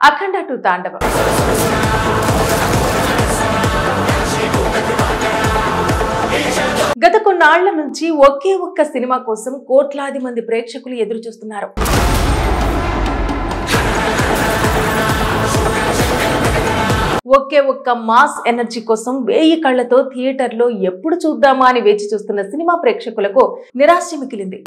అఖండ 2 తాండవం. గత కొన్నాళ్ల నుంచి ఒకే ఒక్క సినిమా కోసం కోట్లాది మంది ప్రేక్షకులు ఎదురు చూస్తున్నారు. ఒకే ఒక్క మాస్ ఎనర్జీ కోసం 1000 కళ్లతో థియేటర్లో ఎప్పుడు చూద్దామా అని వేచి చూస్తున్న సినిమా ప్రేక్షకులకు నిరాశ మిగిలింది.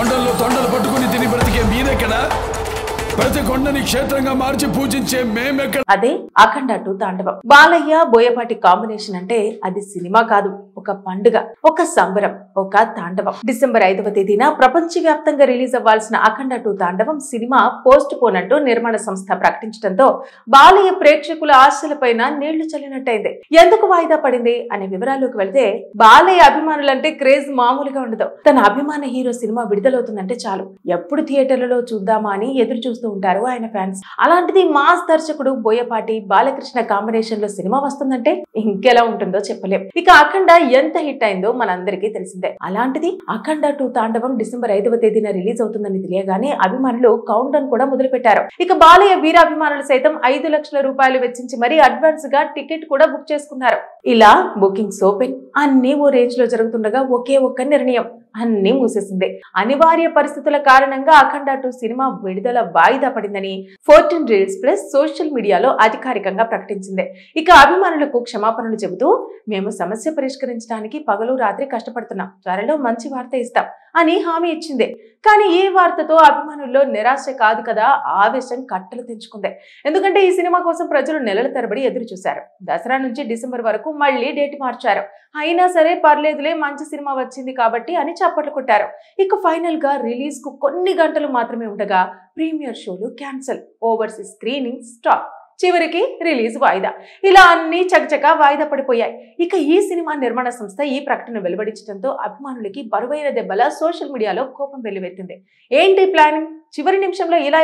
అదే అఖండ 2 తాండవం. బాలయ్య బోయపాటి కాంబినేషన్ అంటే అది సినిమా కాదు, ఒక పండుగ, ఒక సంబరం, ఒక తాండవం. డిసెంబర్ 5వ తేదీన ప్రపంచవ్యాప్తంగా రిలీజ్ అవ్వాల్సిన అఖండ 2 తాండవం సినిమా పోస్ట్ పోన్ అంటూ నిర్మాణ సంస్థ ప్రకటించడంతో బాలయ్య ప్రేక్షకుల ఆశలపైన నీళ్లు చల్లినట్టయింది. ఎందుకు వాయిదా పడింది అనే వివరాల్లోకి వెళ్తే, బాలయ్య అభిమానులంటే క్రేజ్ మామూలుగా ఉండదు. తన అభిమాన హీరో సినిమా విడుదలవుతుందంటే చాలు ఎప్పుడు థియేటర్లలో చూద్దామా అని ఎదురు చూస్తూ ఉంటారు ఆయన ఫ్యాన్స్. అలాంటిది మాస్ దర్శకుడు బోయపాటి బాలకృష్ణ కాంబినేషన్ లో సినిమా వస్తుందంటే ఇంకెలా ఉంటుందో చెప్పలేం. ఇక అఖండ ఎంత హిట్ అయిందో మనందరికీ తెలిసిందే. అలాంటిది అఖండ 2 తాండవం డిసెంబర్ 5వ తేదీన రిలీజ్ అవుతుందని తెలియగానే అభిమానులు కౌంట్ డౌన్ కూడా మొదలు పెట్టారు. ఇక బాలయ్య వీరాభిమానులు సైతం 5 లక్షల రూపాయలు వెచ్చించి మరీ అడ్వాన్స్ గా టికెట్ కూడా బుక్ చేసుకున్నారు. ఇలా బుకింగ్స్ ఓపెన్, అన్ని ఓ రేంజ్ లో జరుగుతుండగా ఒకే ఒక్క నిర్ణయం అన్ని మూసేసింది. అనివార్య పరిస్థితుల కారణంగా అఖండ 2 సినిమా విడుదల వాయిదా పడిందని 14 రీల్స్ ప్లస్ సోషల్ మీడియాలో అధికారికంగా ప్రకటించింది. ఇక అభిమానులకు క్షమాపణలు చెబుతూ, మేము సమస్య పరిష్కరించడానికి పగలు రాత్రి కష్టపడుతున్నాం, త్వరలో మంచి వార్త ఇస్తాం అని హామీ ఇచ్చింది. కానీ ఈ వార్తతో అభిమానుల్లో నిరాశ కాదు కదా, ఆవేశం కట్టలు తెంచుకుంది. ఎందుకంటే ఈ సినిమా కోసం ప్రజలు నెలల తరబడి ఎదురు చూశారు. దసరా నుంచి డిసెంబర్ వరకు మళ్లీ డేట్ మార్చారు. అయినా సరే పర్లేదులే, మంచి సినిమా వచ్చింది కాబట్టి అని చప్పట్లు కొట్టారు. ఇక ఫైనల్ గా రిలీజ్ కు కొన్ని గంటలు మాత్రమే ఉండగా ప్రీమియర్ షోలు క్యాన్సిల్, ఓవర్సీస్ స్క్రీనింగ్ స్టాప్, చివరికి రిలీజ్ వాయిదా. ఇలా అన్ని చకచకా వాయిదా పడిపోయాయి. ఇక ఈ సినిమా నిర్మాణ సంస్థ ఈ ప్రకటన వెలువడించడంతో అభిమానులకి బరువైన దెబ్బల సోషల్ మీడియాలో కోపం వెల్లువెత్తింది. ఏంటి ప్లానింగ్? చివరి నిమిషంలో ఇలా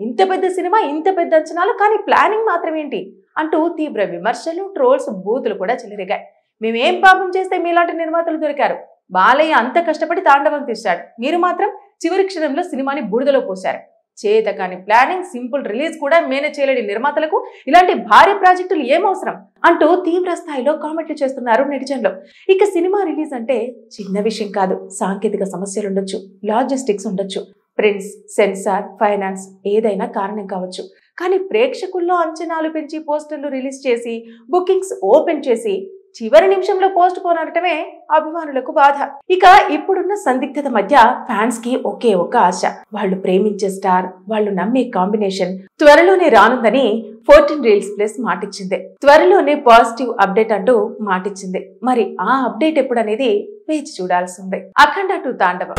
ఇంత పెద్ద సినిమా, ఇంత పెద్ద అంచనాలు, కానీ ప్లానింగ్ మాత్రం ఏంటి అంటూ తీవ్ర విమర్శలు, ట్రోల్స్, బూతులు కూడా చెలరేగాయి. మేమేం పాపం చేస్తే మీలాంటి నిర్మాతలు దొరికారు? బాలయ్య అంత కష్టపడి తాండవం తీశాడు, మీరు మాత్రం చివరి క్షణంలో సినిమాని బూడిదలో పోశారు. చేతకాని ప్లానింగ్, సింపుల్ రిలీజ్ కూడా మేనేజ్ చేయలేని నిర్మాతలకు ఇలాంటి భారీ ప్రాజెక్టులు ఏమవసరం అంటూ తీవ్ర స్థాయిలో కామెంట్లు చేస్తున్నారు నెటిజన్లు. ఇక సినిమా రిలీజ్ అంటే చిన్న విషయం కాదు. సాంకేతిక సమస్యలు ఉండొచ్చు, లాజిస్టిక్స్ ఉండొచ్చు, ప్రింట్స్, సెన్సార్, ఫైనాన్స్, ఏదైనా కారణం కావచ్చు. కానీ ప్రేక్షకుల్లో అంచనాలు పెంచి పోస్టర్లు రిలీజ్ చేసి, బుకింగ్స్ ఓపెన్ చేసి, చివరి నిమిషంలో పోస్ట్ పోన్ అనటమే అభిమానులకు బాధ. ఇక ఇప్పుడున్న సందిగ్ధత మధ్య ఫ్యాన్స్ కి ఒకే ఒక ఆశ, వాళ్ళు ప్రేమించే స్టార్, వాళ్ళు నమ్మే కాంబినేషన్ త్వరలోనే రానుందని 14 రీల్స్ ప్లస్ మాటిచ్చింది. త్వరలోనే పాజిటివ్ అప్డేట్ అంటూ మాటిచ్చింది. మరి ఆ అప్డేట్ ఎప్పుడనేది వేచి చూడాల్సి ఉంది. అఖండ 2 తాండవం.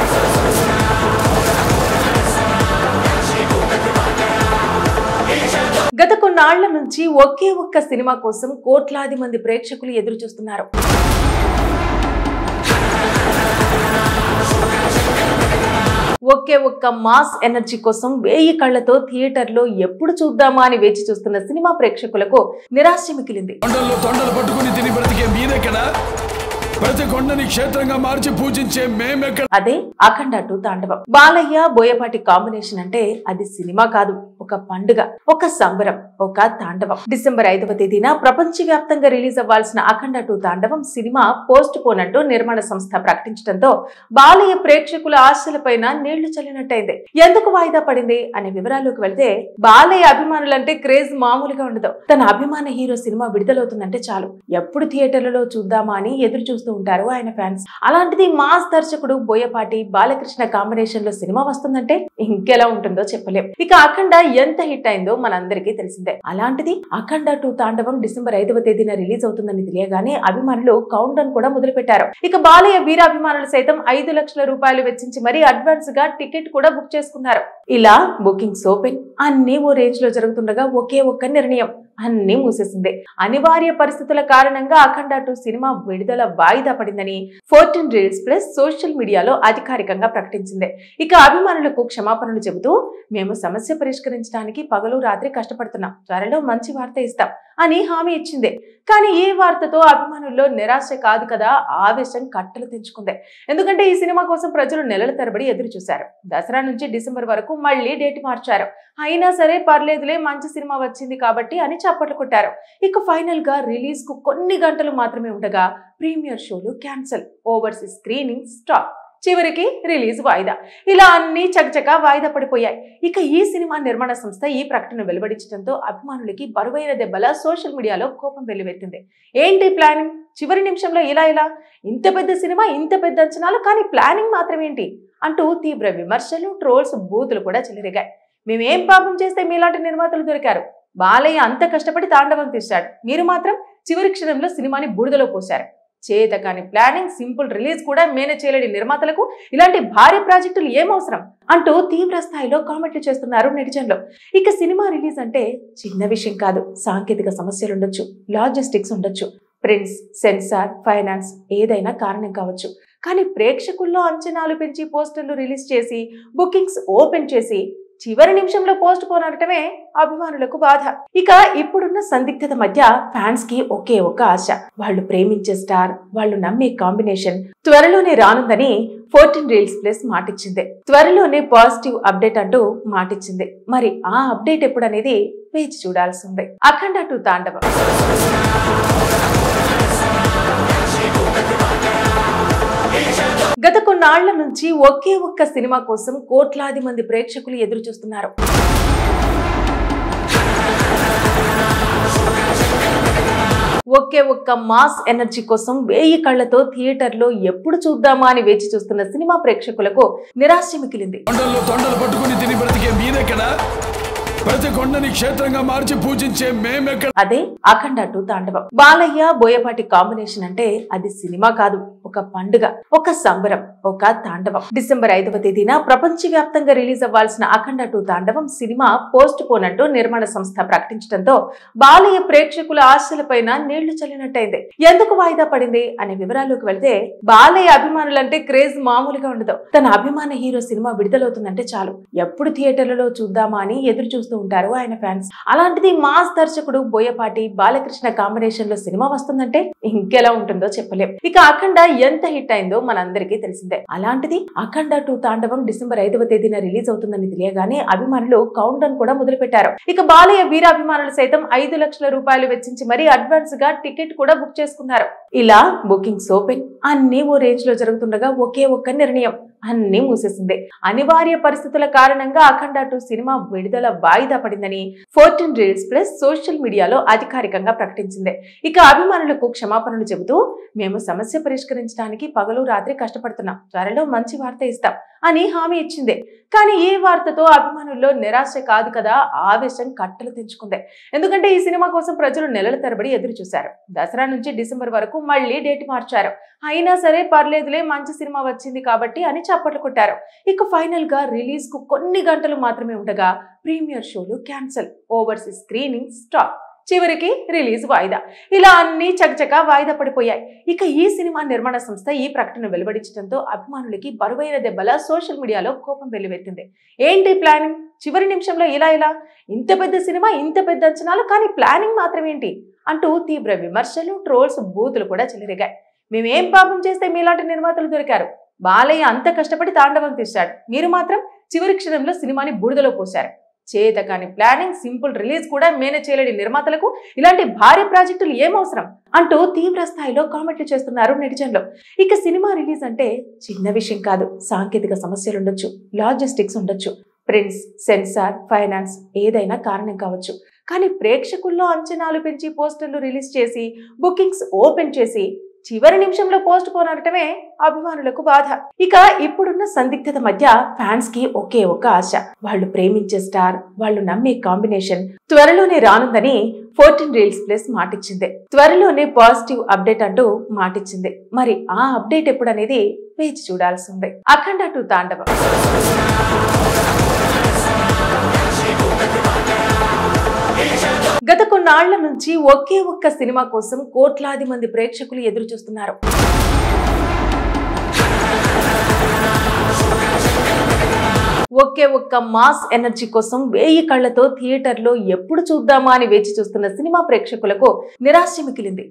గత కొన్నాళ్ల నుంచి ఒకే ఒక్క సినిమా కోసం కోట్లాది మంది ప్రేక్షకులు ఎదురు చూస్తున్నారు. ఒకే ఒక్క మాస్ ఎనర్జీ కోసం 1000 కళ్లతో థియేటర్లో ఎప్పుడు చూద్దామా అని వేచి చూస్తున్న సినిమా ప్రేక్షకులకు నిరాశ మిగిలింది. అదే అఖండ 2 తాండవం. బాలయ్య బోయపాటి కాంబినేషన్ అంటే అది సినిమా కాదు, ఒక పండుగ, ఒక సంబరం, ఒక తాండవం. డిసెంబర్ 5వ తేదీన ప్రపంచవ్యాప్తంగా రిలీజ్ అవ్వాల్సిన అఖండ 2 తాండవం సినిమా పోస్ట్ పోన్ అంటూ నిర్మాణ సంస్థ ప్రకటించడంతో బాలయ్య ప్రేక్షకుల ఆశలపైన నీళ్లు చల్లినట్టయింది. ఎందుకు వాయిదా పడింది అనే వివరాల్లోకి వెళ్తే, బాలయ్య అభిమానులంటే క్రేజ్ మామూలుగా ఉండదు. తన అభిమాన హీరో సినిమా విడుదలవుతుందంటే చాలు ఎప్పుడు థియేటర్లలో చూద్దామా అని ఎదురు చూస్తూ ఉంటారు ఆయన ఫ్యాన్స్. అలాంటిది మాస్ దర్శకుడు బోయపాటి బాలకృష్ణ కాంబినేషన్ లో సినిమా వస్తుందంటే ఇంకెలా ఉంటుందో చెప్పలేం. ఇక అఖండ ఎంత హిట్ అయిందో మనందరికీ తెలిసిందే. అలాంటిది అఖండ 2 తాండవం డిసెంబర్ 5వ తేదీన రిలీజ్ అవుతుందని తెలియగానే అభిమానులు కౌంట్ డౌన్ కూడా మొదలు పెట్టారు. ఇక బాలయ్య వీరాభిమానులు సైతం 5 లక్షల రూపాయలు వెచ్చించి మరీ అడ్వాన్స్ గా టికెట్ కూడా బుక్ చేసుకున్నారు. ఇలా బుకింగ్స్ ఓపెన్, అన్ని ఓ రేంజ్ లో జరుగుతుండగా ఒకే ఒక్క నిర్ణయం అన్ని మూసేసింది. అనివార్య పరిస్థితుల కారణంగా అఖండ 2 సినిమా విడుదల వాయిదా పడిందని 14 రీల్స్ ప్లస్ సోషల్ మీడియాలో అధికారికంగా ప్రకటించింది. ఇక అభిమానులకు క్షమాపణలు చెబుతూ మేము సమస్య పరిష్కరించడానికి పగలు రాత్రి కష్టపడుతున్నాం, త్వరలో మంచి వార్త ఇస్తాం అని హామీ ఇచ్చింది. కానీ ఈ వార్తతో అభిమానుల్లో నిరాశ కాదు కదా, ఆవేశం కట్టలు తెంచుకుంది. ఎందుకంటే ఈ సినిమా కోసం ప్రజలు నెలల తరబడి ఎదురు చూశారు. దసరా నుంచి డిసెంబర్ వరకు మళ్లీ డేట్ మార్చారు. అయినా సరే పర్లేదులే, మంచి సినిమా వచ్చింది కాబట్టి అని చప్పట్లు కొట్టారు. ఇక ఫైనల్ గా రిలీజ్ కు కొన్ని గంటలు మాత్రమే ఉండగా ప్రీమియర్ షోలు క్యాన్సిల్, ఓవర్సీస్ స్క్రీనింగ్ స్టాప్, చివరికి రిలీజ్ వాయిదా. ఇలా అన్ని చకచకా వాయిదా పడిపోయాయి. ఇక ఈ సినిమా నిర్మాణ సంస్థ ఈ ప్రకటన వెలువడించడంతో అభిమానులకి బరువైన దెబ్బల సోషల్ మీడియాలో కోపం వెల్లువెత్తింది. ఏంటి ప్లానింగ్, చివరి నిమిషంలో ఇలా ఇంత పెద్ద సినిమా, ఇంత పెద్ద అంచనాలు, కానీ ప్లానింగ్ మాత్రం ఏంటి అంటూ తీవ్ర విమర్శలు, ట్రోల్స్, బూతులు కూడా చెలరేగాయి. మేమేం పాపం చేస్తే మీలాంటి నిర్మాతలు దొరికారు, బాలయ్య అంత కష్టపడి తాండవం తీశాడు, మీరు మాత్రం చివరి క్షణంలో సినిమాని బూడిదలో పోశారు, చేతకాని ప్లానింగ్, సింపుల్ రిలీజ్ కూడా మేనేజ్ చేయలేని నిర్మాతలకు ఇలాంటి భారీ ప్రాజెక్టులు ఏమవసరం అంటూ తీవ్ర స్థాయిలో కామెంట్లు చేస్తున్నారు నెటిజన్లు. ఇక సినిమా రిలీజ్ అంటే చిన్న విషయం కాదు. సాంకేతిక సమస్యలు ఉండొచ్చు, లాజిస్టిక్స్ ఉండొచ్చు, ప్రింట్స్, సెన్సార్, ఫైనాన్స్, ఏదైనా కారణం కావచ్చు. కానీ ప్రేక్షకుల్లో అంచనాలు పెంచి పోస్టర్లు రిలీజ్ చేసి, బుకింగ్స్ ఓపెన్ చేసి చివరి నిమిషంలో పోస్ట్ పోన్ అనటమే అభిమానులకు బాధ. ఇక ఇప్పుడున్న సందిగ్ధత మధ్య ఫ్యాన్స్ కి ఒకే ఒక ఆశ, వాళ్ళు ప్రేమించే స్టార్, వాళ్ళు నమ్మే కాంబినేషన్ త్వరలోనే రానుందని 14 రీల్స్ ప్లస్ మాటిచ్చింది. త్వరలోనే పాజిటివ్ అప్డేట్ అంటూ మాటిచ్చింది. మరి ఆ అప్డేట్ ఎప్పుడనేది వేచి చూడాల్సిందే. అఖండ 2 తాండవం. గత కొన్నాళ్ల నుంచి ఒకే ఒక్క సినిమా కోసం కోట్లాది మంది ప్రేక్షకులు ఎదురు చూస్తున్నారు. ఒకే ఒక్క మాస్ ఎనర్జీ కోసం 1000 కళ్లతో థియేటర్లో ఎప్పుడు చూద్దామా అని వేచి చూస్తున్న సినిమా ప్రేక్షకులకు నిరాశ మిగిలింది. అదే అఖండ 2 తాండవం. బాలయ్య బోయపాటి కాంబినేషన్ అంటే అది సినిమా కాదు, ఒక పండుగ, ఒక సంబరం, ఒక తాండవం. డిసెంబర్ 5వ తేదీన ప్రపంచవ్యాప్తంగా రిలీజ్ అవ్వాల్సిన అఖండ 2 తాండవం సినిమా పోస్ట్ పోన్ అంటూ నిర్మాణ సంస్థ ప్రకటించడంతో బాలయ్య ప్రేక్షకుల ఆశలపైన నీళ్లు చల్లినట్టయింది. ఎందుకు వాయిదా పడింది అనే వివరాల్లోకి వెళ్తే, బాలయ్య అభిమానులంటే క్రేజ్ మామూలుగా ఉండదు. తన అభిమాన హీరో సినిమా విడుదలవుతుందంటే చాలు ఎప్పుడు థియేటర్లలో చూద్దామా అని ఎదురు చూస్తూ ఉంటారు ఆయన ఫ్యాన్స్. అలాంటిది మాస్ దర్శకుడు బోయపాటి బాలకృష్ణ కాంబినేషన్ లో సినిమా వస్తుందంటే ఇంకెలా ఉంటుందో చెప్పలేం. ఇక అఖండ ఎంత హిట్ అయిందో మనందరికీ తెలిసిందే. అలాంటిది అఖండ 2 తాండవం డిసెంబర్ 5వ తేదీన రిలీజ్ అవుతుందని తెలియగానే అభిమానులు కౌంట్ డౌన్ కూడా మొదలు పెట్టారు. ఇక బాలయ్య వీరాభిమానులు సైతం 5 లక్షల రూపాయలు వెచ్చించి మరీ అడ్వాన్స్ గా టికెట్ కూడా బుక్ చేసుకున్నారు. ఇలా బుకింగ్స్ ఓపెన్, అన్ని ఓ రేంజ్ లో జరుగుతుండగా ఒకే ఒక్క నిర్ణయం అన్ని మూసేసింది. అనివార్య పరిస్థితుల కారణంగా అఖండ 2 సినిమా విడుదల వాయిదా పడిందని 14 రీల్స్ ప్లస్ సోషల్ మీడియాలో అధికారికంగా ప్రకటించింది. ఇక అభిమానులకు క్షమాపణలు చెబుతూ మేము సమస్య పరిష్కరించడానికి పగలు రాత్రి కష్టపడుతున్నాం, త్వరలో మంచి వార్త ఇస్తాం అని హామీ ఇచ్చింది. కానీ ఈ వార్తతో అభిమానుల్లో నిరాశ కాదు కదా, ఆవేశం కట్టలు తెంచుకుంది. ఎందుకంటే ఈ సినిమా కోసం ప్రజలు నెలల తరబడి ఎదురు చూశారు. దసరా నుంచి డిసెంబర్ వరకు మళ్లీ డేట్ మార్చారు. అయినా సరే పర్లేదులే, మంచి సినిమా వచ్చింది కాబట్టి అని చప్పట్లు కొట్టారు. ఇక ఫైనల్ గా రిలీజ్ కు కొన్ని గంటలు మాత్రమే ఉండగా ప్రీమియర్ షోలు క్యాన్సిల్, ఓవర్సీస్ స్క్రీనింగ్ స్టాప్, చివరికి రిలీజ్ వాయిదా. ఇలా అన్ని చకచకా వాయిదా పడిపోయాయి. ఇక ఈ సినిమా నిర్మాణ సంస్థ ఈ ప్రకటన వెలువడించడంతో అభిమానులకి బరువైన దెబ్బల సోషల్ మీడియాలో కోపం వెల్లువెత్తింది. ఏంటి ప్లానింగ్, చివరి నిమిషంలో ఇలా ఇంత పెద్ద సినిమా, ఇంత పెద్ద అంచనాలు, కానీ ప్లానింగ్ మాత్రం ఏంటి అంటూ తీవ్ర విమర్శలు, ట్రోల్స్, బూతులు కూడా చెలరేగాయి. మేమేం పాపం చేస్తే మీలాంటి నిర్మాతలు దొరికారు, బాలయ్య అంత కష్టపడి తాండవం తీశాడు, మీరు మాత్రం చివరి క్షణంలో సినిమాని బూడిదలో పోశారు, చేతకాని ప్లానింగ్, సింపుల్ రిలీజ్ కూడా మేనేజ్ చేయలేని నిర్మాతలకు ఇలాంటి భారీ ప్రాజెక్టులు ఏమవసరం అంటూ తీవ్ర స్థాయిలో కామెంట్లు చేస్తున్నారు నెటిజన్లు. ఇక సినిమా రిలీజ్ అంటే చిన్న విషయం కాదు. సాంకేతిక సమస్యలు ఉండొచ్చు, లాజిస్టిక్స్ ఉండొచ్చు, ప్రింట్స్, సెన్సార్, ఫైనాన్స్, ఏదైనా కారణం కావచ్చు. కానీ ప్రేక్షకుల్లో అంచనాలు పెంచి పోస్టర్లు రిలీజ్ చేసి, బుకింగ్స్ ఓపెన్ చేసి చివరి నిమిషంలో పోస్ట్ పోన్ అనటమే అభిమానులకు బాధ. ఇక ఇప్పుడున్న సందిగ్ధత మధ్య ఫ్యాన్స్ కి ఒకే ఒక ఆశ, వాళ్ళు ప్రేమించే స్టార్, వాళ్ళు నమ్మే కాంబినేషన్ త్వరలోనే రానుందని 14 రీల్స్ ప్లస్ మాటిచ్చింది. త్వరలోనే పాజిటివ్ అప్డేట్ అంటూ మాటిచ్చింది. మరి ఆ అప్డేట్ ఎప్పుడనేది వేచి చూడాల్సిందే. అఖండ 2 తాండవం. గత నాళ్ల నుంచి ఒకే ఒక్క సినిమా కోసం కోట్లాది మంది ప్రేక్షకులు ఎదురు చూస్తున్నారు. ఒకే ఒక్క మాస్ ఎనర్జీ కోసం 1000 కళ్లతో థియేటర్లో ఎప్పుడు చూద్దామా అని వేచి చూస్తున్న సినిమా ప్రేక్షకులకు నిరాశ మిగిలింది.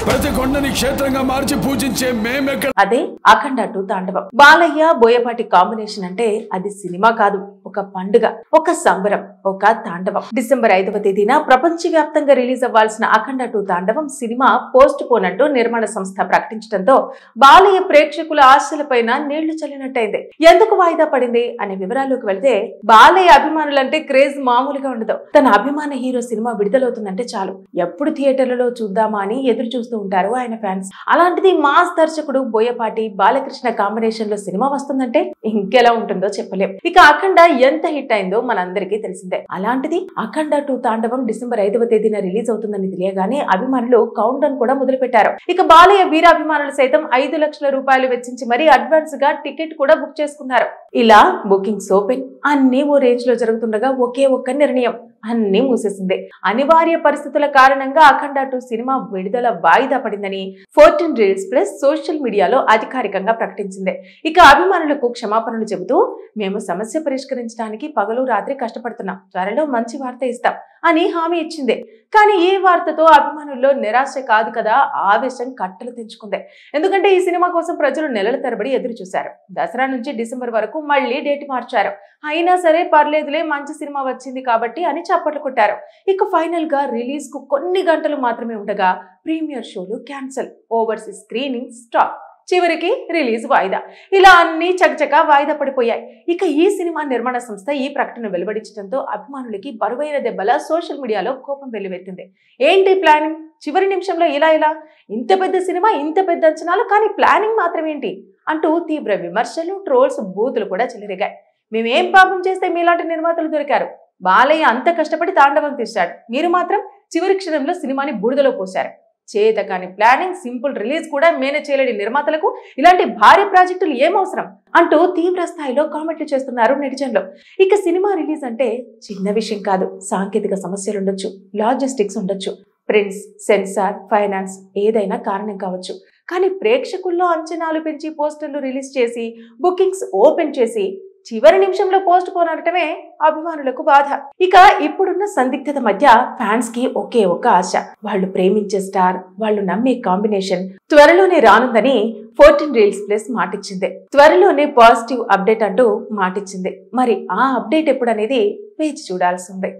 ప్రతి కొండని క్షేత్రంగా మార్చి పూజించే మేమెక్కడ. అదే అఖండ 2 తాండవం. బాలయ్య బోయపాటి కాంబినేషన్ అంటే అది సినిమా కాదు, ఒక పండుగ, ఒక సంబరం, ఒక తాండవం. డిసెంబర్ 5వ తేదీన ప్రపంచవ్యాప్తంగా రిలీజ్ అవ్వాల్సిన అఖండ 2 తాండవం సినిమా పోస్ట్ పోన్ అంటూ నిర్మాణ సంస్థ ప్రకటించడంతో బాలయ్య ప్రేక్షకుల ఆశలపైన నీళ్లు చల్లినట్టయింది. ఎందుకు వాయిదా పడింది అనే వివరాల్లోకి వెళ్తే, బాలయ్య అభిమానులంటే క్రేజ్ మామూలుగా ఉండదు. తన అభిమాన హీరో సినిమా విడుదలవుతుందంటే చాలు ఎప్పుడు థియేటర్లలో చూద్దామా అని ఎదురు చూస్తూ ఉంటారు ఆయన ఫ్యాన్స్. అలాంటిది మాస్ దర్శకుడు బోయపాటి బాలకృష్ణ కాంబినేషన్ లో సినిమా వస్తుందంటే ఇంకెలా ఉంటుందో చెప్పలేం. ఇక అఖండ ఎంత హిట్ అయిందో మనందరికీ తెలిసిందే. అలాంటిది అఖండ 2 తాండవం డిసెంబర్ 5వ తేదీన రిలీజ్ అవుతుందని తెలియగానే అభిమానులు కౌంట్ డౌన్ కూడా మొదలు పెట్టారు. ఇక బాలయ్య వీరాభిమానులు సైతం 5 లక్షల రూపాయలు వెచ్చించి మరీ అడ్వాన్స్ గా టికెట్ కూడా బుక్ చేసుకున్నారు. ఇలా బుకింగ్స్ ఓపెన్, అన్ని ఓ రేంజ్ లో జరుగుతుండగా ఒకే ఒక్క నిర్ణయం అన్ని మూసేసింది. అనివార్య పరిస్థితుల కారణంగా అఖండ 2 సినిమా విడుదల వాయిదా పడిందని 14 రీల్స్ ప్లస్ సోషల్ మీడియాలో అధికారికంగా ప్రకటించింది. ఇక అభిమానులకు క్షమాపణలు చెబుతూ, మేము సమస్య పరిష్కరించడానికి పగలు రాత్రి కష్టపడుతున్నాం, త్వరలో మంచి వార్త ఇస్తాం అని హామీ ఇచ్చింది. కానీ ఈ వార్తతో అభిమానుల్లో నిరాశ కాదు కదా, ఆవేశం కట్టలు తెంచుకుంది. ఎందుకంటే ఈ సినిమా కోసం ప్రజలు నెలల తరబడి ఎదురు చూశారు. దసరా నుంచి డిసెంబర్ వరకు మళ్లీ డేట్ మార్చారు. అయినా సరే పర్లేదులే, మంచి సినిమా వచ్చింది కాబట్టి అని చప్పట్లు కొట్టారు. ఇక ఫైనల్ గా రిలీజ్ కు కొన్ని గంటలు మాత్రమే ఉండగా ప్రీమియర్ షోలు క్యాన్సిల్, ఓవర్సీస్ స్క్రీనింగ్ స్టాప్, చివరికి రిలీజ్ వాయిదా. ఇలా అన్ని చకచకా వాయిదా పడిపోయాయి. ఇక ఈ సినిమా నిర్మాణ సంస్థ ఈ ప్రకటన వెలువడించడంతో అభిమానులకి బరువైన దెబ్బల సోషల్ మీడియాలో కోపం వెల్లువెత్తింది. ఏంటి ప్లానింగ్, చివరి నిమిషంలో ఇలా ఇంత పెద్ద సినిమా, ఇంత పెద్ద అంచనాలు, కానీ ప్లానింగ్ మాత్రం ఏంటి అంటూ తీవ్ర విమర్శలు, ట్రోల్స్, బూతులు కూడా చెలరేగాయి. మేమేం పాపం చేస్తే మీలాంటి నిర్మాతలు దొరికారు? బాలయ్య అంత కష్టపడి తాండవం తీశాడు, మీరు మాత్రం చివరి క్షణంలో సినిమాని బూడిదలో పోశారు. చేతకాని ప్లానింగ్, సింపుల్ రిలీజ్ కూడా మేనేజ్ చేయలేని నిర్మాతలకు ఇలాంటి భారీ ప్రాజెక్టులు ఏమవసరం అంటూ తీవ్ర స్థాయిలో కామెంట్లు చేస్తున్నారు నెటిజన్లు. ఇక సినిమా రిలీజ్ అంటే చిన్న విషయం కాదు. సాంకేతిక సమస్యలు ఉండొచ్చు, లాజిస్టిక్స్ ఉండొచ్చు, ప్రింట్స్, సెన్సార్, ఫైనాన్స్, ఏదైనా కారణం కావచ్చు. కానీ ప్రేక్షకుల్లో అంచనాలు పెంచి పోస్టర్లు రిలీజ్ చేసి, బుకింగ్స్ ఓపెన్ చేసి, చివరి నిమిషంలో పోస్ట్ పోన్ అనటమే అభిమానులకు బాధ. ఇక ఇప్పుడున్న సందిగ్ధత మధ్య ఫ్యాన్స్ కి ఒకే ఒక్క ఆశ, వాళ్ళు ప్రేమించే స్టార్, వాళ్ళు నమ్మే కాంబినేషన్ త్వరలోనే రానుందని 14 రీల్స్ ప్లస్ మాటిచ్చింది. త్వరలోనే పాజిటివ్ అప్డేట్ అంటూ మాటిచ్చింది. మరి ఆ అప్డేట్ ఎప్పుడనేది వేచి చూడాల్సిందే.